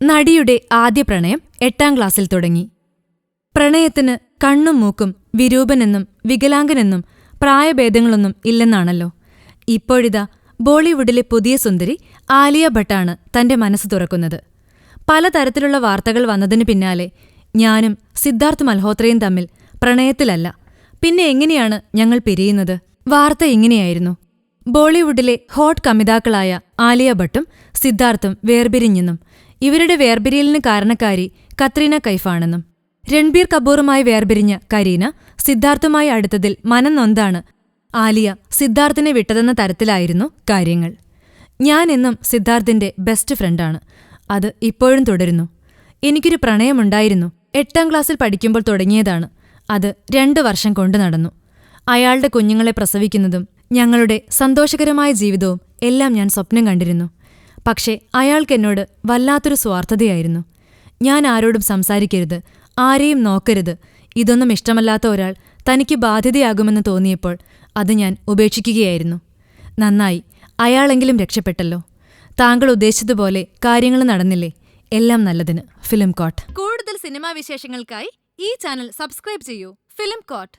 നടിയുടെ ആദ്യ പ്രണയം 8ാം ക്ലാസ്സിൽ തുടങ്ങി. പ്രണയത്തിന് കണ്ണും മൂക്കും വിരൂപനെന്നും വികലാംഗനെന്നും പ്രായഭേദങ്ങളൊന്നും ഇല്ലെന്നാണല്ലോ. ഇപ്പോഴിതാ ബോളിവുഡിലെ പുതിയ സുന്ദരി ആലിയ ഭട്ടാണ് തന്റെ മനസ്സ് തുറക്കുന്നത്. പലതരത്തിലുള്ള വാർത്തകൾ വന്നതിന് പിന്നാലെ ഞാനും സിദ്ധാർത്ഥ് മൽഹോത്രയും തമ്മിൽ പ്രണയത്തിലല്ല, പിന്നെ എങ്ങനെയാണ് ഞങ്ങൾ പിരിയുന്നത്? വാർത്ത ഇങ്ങനെയായിരുന്നു: ബോളിവുഡിലെ ഹോട്ട് കമിതാക്കളായ ആലിയ ഭട്ടും സിദ്ധാർത്ഥും വേർപിരിഞ്ഞെന്നും ഇവരുടെ വേർപിരിയലിന് കാരണക്കാരി കത്രീന കൈഫാണെന്നും. രൺബീർ കപൂറുമായി വേർപിരിഞ്ഞ കരീന സിദ്ധാർത്ഥുമായി അടുത്തതിൽ മനം നൊന്താണ് ആലിയ സിദ്ധാർത്ഥിനെ വിട്ടതെന്ന തരത്തിലായിരുന്നു കാര്യങ്ങൾ. ഞാൻ എന്നും സിദ്ധാർത്ഥിന്റെ ബെസ്റ്റ് ഫ്രണ്ടാണ്. അത് ഇപ്പോഴും തുടരുന്നു. എനിക്കൊരു പ്രണയമുണ്ടായിരുന്നു. 8ാം ക്ലാസ്സിൽ പഠിക്കുമ്പോൾ തുടങ്ങിയതാണ്. അത് 2 വർഷം കൊണ്ടു നടന്നു. അയാളുടെ കുഞ്ഞുങ്ങളെ പ്രസവിക്കുന്നതും ഞങ്ങളുടെ സന്തോഷകരമായ ജീവിതവും എല്ലാം ഞാൻ സ്വപ്നം കണ്ടിരുന്നു. പക്ഷേ അയാൾക്കെന്നോട് വല്ലാത്തൊരു സ്വാർത്ഥതയായിരുന്നു. ഞാൻ ആരോടും സംസാരിക്കരുത്, ആരെയും നോക്കരുത്, ഇതൊന്നും ഇഷ്ടമല്ലാത്ത ഒരാൾ തനിക്ക് ബാധ്യതയാകുമെന്ന് തോന്നിയപ്പോൾ അത് ഞാൻ ഉപേക്ഷിക്കുകയായിരുന്നു. നന്നായി, അയാളെങ്കിലും രക്ഷപ്പെട്ടല്ലോ. താങ്കൾ ഉദ്ദേശിച്ചതുപോലെ കാര്യങ്ങൾ നടന്നില്ലേ? എല്ലാം നല്ലതിന്. ഫിലിം കോട്ട്. കൂടുതൽ സിനിമാ വിശേഷങ്ങൾക്കായി ഈ ചാനൽ സബ്സ്ക്രൈബ് ചെയ്യൂ. Film coat.